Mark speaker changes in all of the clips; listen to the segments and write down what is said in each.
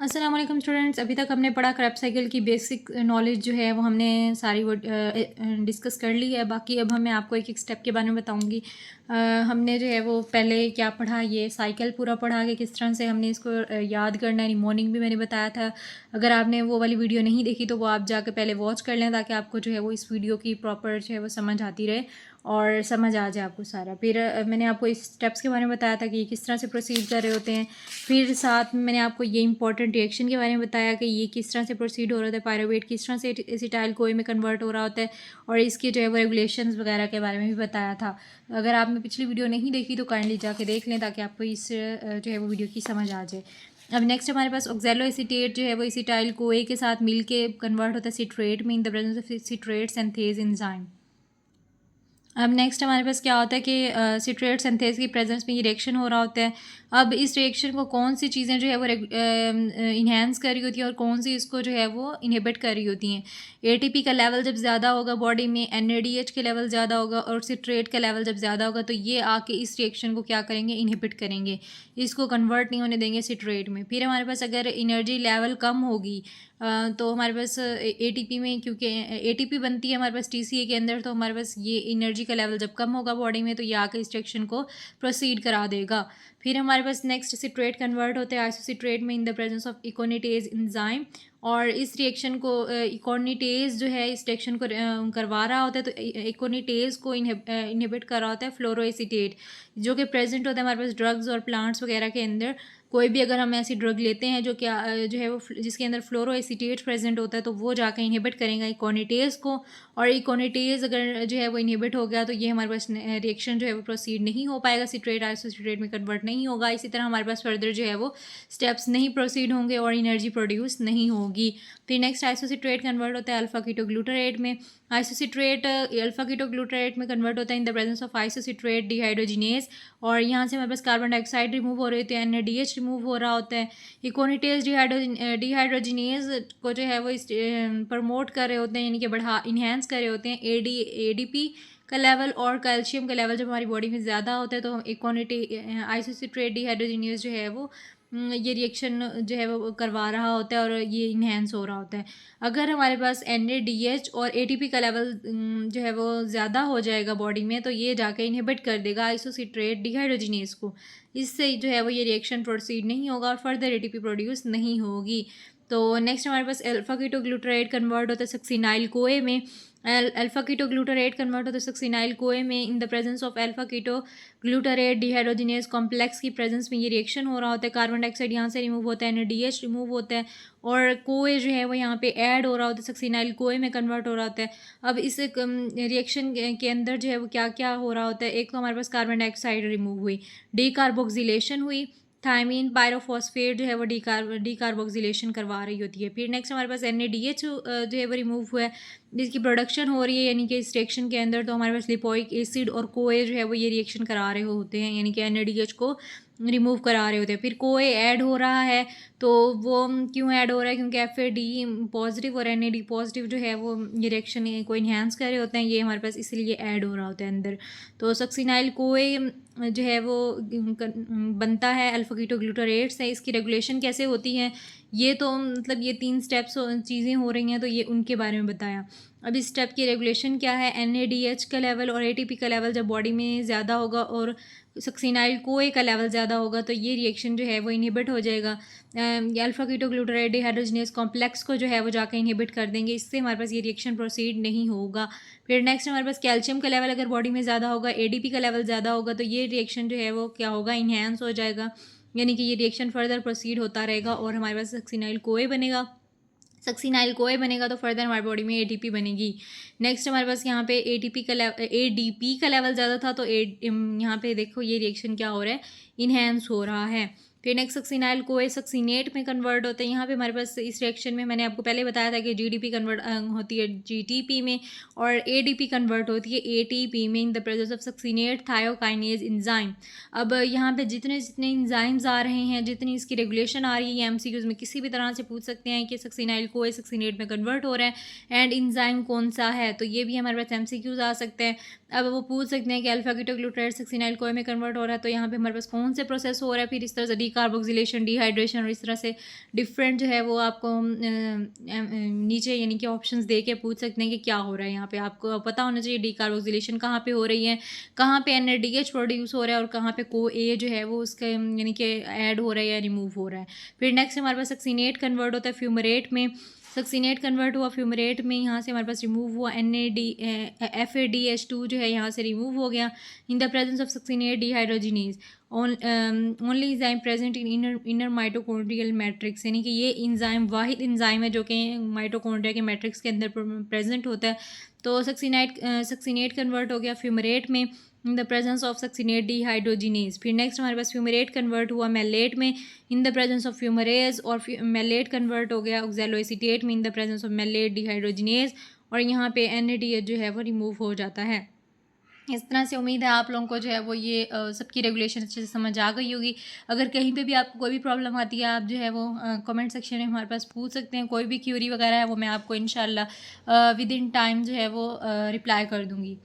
Speaker 1: अस्सलाम वालेकुम स्टूडेंट्स। अभी तक हमने पढ़ा क्रैब साइकिल की बेसिक नॉलेज जो है वो हमने सारी वो डिस्कस कर ली है। बाकी अब मैं आपको एक एक स्टेप के बारे में बताऊंगी। हमने जो है वो पहले क्या पढ़ा, ये साइकिल पूरा पढ़ा कि किस तरह से हमने इसको याद करना है। मॉर्निंग भी मैंने बताया था। अगर आपने वो वाली वीडियो नहीं देखी तो वो आप जाकर पहले वॉच कर लें ताकि आपको जो है वो इस वीडियो की प्रॉपर जो है वो समझ आती रहे और समझ आ जाए आपको सारा। फिर मैंने आपको इस स्टेप्स के बारे में बताया था कि ये किस तरह से प्रोसीड कर रहे होते हैं। फिर साथ में मैंने आपको ये इंपॉर्टेंट रिएक्शन के बारे में बताया कि ये किस तरह से प्रोसीड हो रहा था, पायरुवेट किस तरह से एसिटाइल कोई में कन्वर्ट हो रहा होता है, और इसके जो है वो रेगुलेशंस वगैरह के बारे में भी बताया था। अगर आपने पिछली वीडियो नहीं देखी तो काइंडली जाके देख लें ताकि आपको इस जो है वो वीडियो की समझ आ जाए। अब नेक्स्ट हमारे पास ऑक्सैलो एसीटेट जो है वो एसिटाइल कोए के साथ मिलके कन्वर्ट होता है सिट्रेट में in the presence of citrate synthase enzyme. अब नेक्स्ट हमारे पास क्या होता है कि सिट्रेट सिंथेज की प्रेजेंस में ये रिएक्शन हो रहा होता है। अब इस रिएक्शन को कौन सी चीज़ें जो है वो इन्हेंस कर रही होती हैं और कौन सी इसको जो है वो इनहिबिट कर रही होती हैं। एटीपी का लेवल जब ज़्यादा होगा बॉडी में, एनएडीएच का लेवल ज़्यादा होगा और सिट्रेट का लेवल जब ज़्यादा होगा तो ये आके इस रिएक्शन को क्या करेंगे, इनहिबिट करेंगे, इसको कन्वर्ट नहीं होने देंगे सिट्रेट में। फिर हमारे पास अगर एनर्जी लेवल कम होगी तो हमारे पास एटीपी में, क्योंकि एटीपी बनती है हमारे पास टीसीए के अंदर, तो हमारे पास ये एनर्जी का लेवल जब कम होगा बॉडी में तो ये आके इस रिएक्शन को प्रोसीड करा देगा। फिर हमारे पास नेक्स्ट सिट्रेट कन्वर्ट होते हैं आइसोसिट्रेट में in the presence of aconitase enzyme, और इस रिएक्शन को इकोनिटेज जो है इस रिएक्शन को करवा रहा होता है। तो इकोनिटेज को इनहिबिट कर रहा होता है फ्लोरोएसिटेट, जो कि प्रेजेंट होता है हमारे पास ड्रग्स और प्लांट्स वगैरह के अंदर। कोई भी अगर हम ऐसी ड्रग लेते हैं जो क्या जो है वो जिसके अंदर फ्लोरोएसिटेट प्रेजेंट होता है तो वो जाकर इनहिबिट करेगा इकोनिटेज को, और इकोनिटेज अगर जो है वो इनहिबिट हो गया तो ये हमारे पास रिएक्शन जो है वो प्रोसीड नहीं हो पाएगा, सिट्रेट आइसोसिट्रेट में कन्वर्ट नहीं होगा। इसी तरह हमारे पास फर्दर जो है वो स्टेप्स नहीं प्रोसीड होंगे और एनर्जी प्रोड्यूस नहीं होगी। फिर नेक्स्ट आइसोसिट्रेट कन्वर्ट होता है अल्फा कीटोग्लूटारेट में। आइसोसिट्रेट अल्फा कीटोग्लूटारेट में कन्वर्ट होता है इन the presence of isocitrate dehydrogenase, और यहाँ से हमारे पास कार्बन डाइऑक्साइड रिमूव हो रहे होते हैं, एनएडीएच रिमूव हो रहा होता है। इकोनिटेज डिहाइड्रोजिनेज को जो है वो प्रमोट कर रहे होते हैं, यानी कि बढ़ा इन्हेंस कर रहे होते हैं एडीपी का लेवल और कैल्शियम का लेवल जब हमारी बॉडी में ज़्यादा होता है तो इकोनिटी आइसोसिट्रेट डिहाइड्रोजिनेज जो है वो ये रिएक्शन जो है वो करवा रहा होता है और ये इन्हेंस हो रहा होता है। अगर हमारे पास एनएडीएच और एटीपी का लेवल जो है वो ज़्यादा हो जाएगा बॉडी में तो ये जाकर इनहिबिट कर देगा आइसोसिट्रेट डिहाइड्रोजिनेज को। इससे जो है वो ये रिएक्शन प्रोसीड नहीं होगा और फर्दर एटीपी प्रोड्यूस नहीं होगी। तो नेक्स्ट हमारे पास अल्फा कीटोग्लूटारेट कन्वर्ट होता है सक्सिनाइल कोए में। अल्फा कीटोग्लूटारेट कन्वर्ट होता है सक्सिनाइल कोए में in the presence of alpha ketoglutarate dehydrogenase complex की प्रेजेंस में ये रिएक्शन हो रहा होता है। कार्बन डाइऑक्साइड यहाँ से रिमूव होता है, एनएडीएच रिमूव होता है और कोए जो है वो यहाँ पे ऐड हो रहा होता है, सक्सिनाइल कोए में कन्वर्ट हो रहा होता है। अब इस रिएक्शन के अंदर जो है वो क्या क्या हो रहा होता है, एक तो हमारे पास कार्बन डाइऑक्साइड रिमूव हुई, डीकार्बोक्सिलेशन हुई, थायमीन पायरोफॉस्फेट जो है वो डीकार्बोक्सिलेशन करवा रही होती है। फिर नेक्स्ट हमारे पास एनएडीएच जो है वो रिमूव हुआ है, जिसकी प्रोडक्शन हो रही है यानी कि इस रिएक्शन के अंदर। तो हमारे पास लिपोइक एसिड और कोए जो है वो ये रिएक्शन करा रहे होते हैं, यानी कि एनएडीएच को रिमूव करा रहे होते हैं। फिर कोए ऐड हो रहा है, तो वो क्यों ऐड हो रहा है, क्योंकि एफ पॉजिटिव और एन पॉजिटिव जो है वो ये रिएक्शन को इन्हेंस कर रहे होते हैं, ये हमारे पास इसीलिए ऐड हो रहा होता है अंदर। तो सक्सिनाइल कोए जो है वो बनता है अल्फा कीटोग्लूटारेट से। इसकी रेगुलेशन कैसे होती है, ये तो मतलब ये 3 स्टेप्स चीज़ें हो रही हैं तो ये उनके बारे में बताया। अब इस स्टेप की रेगुलेशन क्या है, एनएडीएच का लेवल और एटीपी का लेवल जब बॉडी में ज़्यादा होगा और सक्सिनाइल कोए का लेवल ज़्यादा होगा तो ये रिएक्शन जो है वो इनहिबिट हो जाएगा। अल्फा कीटोग्लूटारेट डिहाइड्रोजिनेज कॉम्प्लेक्स को जो है वो जाकर इनहिबिट कर देंगे, इससे हमारे पास ये रिएक्शन प्रोसीड नहीं होगा। फिर नेक्स्ट हमारे पास कैल्शियम का लेवल अगर बॉडी में ज़्यादा होगा, एडीपी का लेवल ज़्यादा होगा तो ये रिएक्शन जो है वो क्या होगा, इन्हेंस हो जाएगा, यानी कि ये रिएक्शन फर्दर प्रोसीड होता रहेगा और हमारे पास सक्सिनाइल कोए बनेगा। सक्सिनाइल कोए बनेगा तो फर्दर हमारी बॉडी में एटीपी बनेगी। नेक्स्ट हमारे पास यहाँ पे एडीपी का लेवल ज़्यादा था तो यहाँ पे देखो ये रिएक्शन क्या हो रहा है, इन्हेंस हो रहा है। फिर नेक्स्ट सक्सिनाइल कोए सक्सिनेट में कन्वर्ट होते हैं। यहाँ पे हमारे पास इस रिएक्शन में मैंने आपको पहले बताया था कि जीडीपी कन्वर्ट होती है जीटीपी में और एडीपी कन्वर्ट होती है एटीपी में in the presence of succinate thiokinase enzyme. अब यहाँ पे जितने जितने एंजाइम्स आ रहे हैं, जितनी इसकी रेगुलेशन आ रही है, एमसीक्यूज में किसी भी तरह से पूछ सकते हैं कि सक्सिनाइल कोए सक्सिनेट में कन्वर्ट हो रहा है एंड एंजाइम कौन सा है, तो ये भी हमारे पास एमसीक्यूज आ सकते हैं। अब वो पूछ सकते हैं कि अल्फा कीटोग्लूटारेट सक्सिनाइल कोए में कन्वर्ट हो रहा है तो यहाँ पे हमारे पास कौन कीटोन से प्रोसेस हो रहा है, फिर इस तरह से डीकार्बोक्सिलेशन, डिहाइड्रेशन और इस तरह से डिफरेंट जो है वो आपको नीचे यानी कि ऑप्शंस दे के पूछ सकते हैं कि क्या हो रहा है यहाँ पे। आपको पता होना चाहिए डीकार्बोक्सिलेशन कहाँ पे हो रही है, कहाँ पे NADH प्रोड्यूस हो रहा है और कहाँ पे CoA जो है वो उसका यानी कि ऐड हो रहा है या रिमूव हो रहा है। फिर नेक्स्ट हमारे पास सक्सीनेट कन्वर्ट होता है फ्यूमरेट में। सक्सीनेट कन्वर्ट हुआ फ्यूमरेट में, यहाँ से हमारे पास रिमूव हुआ FADH2 जो है यहाँ से रिमूव हो गया इन the presence of succinate dehydrogenase only enzyme present in inner mitochondrial matrix, यानी कि ये इंजाइम वाहिद इंजाइम है जो कि माइटोकॉन्ड्रिया के मैट्रिक्स के अंदर प्रेजेंट होता है। तो सक्सीनेट कन्वर्ट हो गया फ्यूमरेट में in the presence of succinate dehydrogenase. फिर नेक्स्ट हमारे पास फ्यूमरेट कन्वर्ट हुआ मैलेट में in the presence of fumarase, और मैलेट कन्वर्ट हो गया ऑक्सैलोएसीटेट में in the presence of malate dehydrogenase, और यहाँ पे NADH जो है वो रिमूव हो जाता है। इस तरह से उम्मीद है आप लोगों को जो है वो ये सबकी रेगुलेशन अच्छे से समझ आ गई होगी। अगर कहीं पे भी आपको कोई भी प्रॉब्लम आती है, आप जो है वो कमेंट सेक्शन में हमारे पास पूछ सकते हैं। कोई भी क्यूरी वगैरह है वो मैं आपको इंशाल्लाह विद इन टाइम जो है वो रिप्लाई कर दूँगी।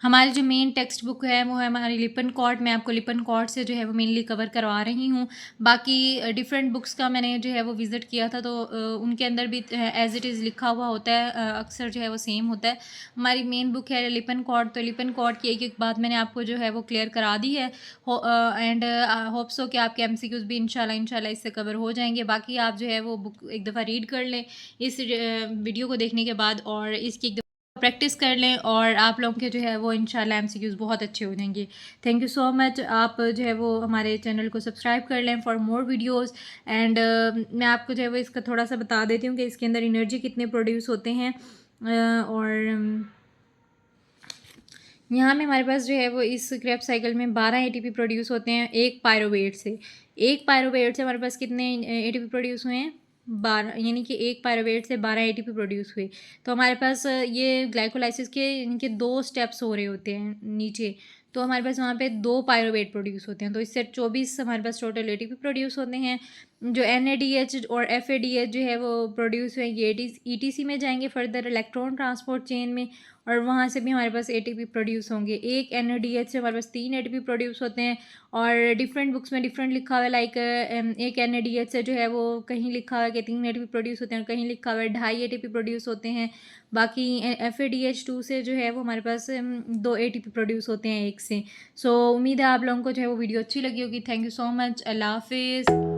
Speaker 1: हमारी जो मेन टेक्स्ट बुक है वो है हमारी लिपन कॉर्ड। मैं आपको लिपन कॉर्ड से जो है वो मेनली कवर करवा रही हूँ। बाकी डिफरेंट बुक्स का मैंने जो है वो विज़िट किया था, तो उनके अंदर भी एज़ इट इज़ लिखा हुआ होता है, अक्सर जो है वो सेम होता है। हमारी मेन बुक है लिपन कॉर्ड, तो लिपन कॉर्ड की एक एक बात मैंने आपको जो है वो क्लियर करा दी है। एंड होप सो कि आपके MCQs भी इंशाल्लाह इससे कवर हो जाएंगे। बाकी आप जो है वो बुक एक दफ़ा रीड कर लें इस वीडियो को देखने के बाद, और इसकी एक प्रैक्टिस कर लें, और आप लोगों के जो है वो इंशाल्लाह MCQs बहुत अच्छे हो जाएंगे। Thank you so much. आप जो है वो हमारे चैनल को सब्सक्राइब कर लें फॉर मोर वीडियोस। एंड मैं आपको जो है वो इसका थोड़ा सा बता देती हूँ कि इसके अंदर एनर्जी कितने प्रोड्यूस होते हैं। और यहाँ में हमारे पास जो है वो इस क्रेब साइकिल में 12 ATP प्रोड्यूस होते हैं एक पायरोवेट से। एक पायरोवेट से हमारे पास कितने ATP प्रोड्यूस हुए हैं? 12, यानी कि एक पायरोवेट से 12 ATP प्रोड्यूस हुए। तो हमारे पास ये ग्लाइकोलाइसिस के इनके 2 स्टेप्स हो रहे होते हैं नीचे, तो हमारे पास वहाँ पे 2 पायरोवेट प्रोड्यूस होते हैं, तो इससे 24 हमारे पास टोटल ATP प्रोड्यूस होते हैं। जो NADH और FADH जो है वो प्रोड्यूस हुए ये ETC में जाएंगे फर्दर इलेक्ट्रॉन ट्रांसपोर्ट चेन में, और वहाँ से भी हमारे पास ATP प्रोड्यूस होंगे। एक NADH से हमारे पास 3 ATP प्रोड्यूस होते हैं, और डिफरेंट बुक्स में डिफरेंट लिखा हुआ है। लाइक एक NADH से जो है वो कहीं लिखा हुआ है कि 3 ATP प्रोड्यूस होते हैं, और कहीं लिखा हुआ है 2.5 ATP प्रोड्यूस होते हैं। बाकी FADH2 से जो है वो हमारे पास 2 ATP प्रोड्यूस होते हैं एक से। सो उम्मीद है आप लोगों को जो है वो वीडियो अच्छी लगी होगी। Thank you so much. अल्लाह हाफिज़।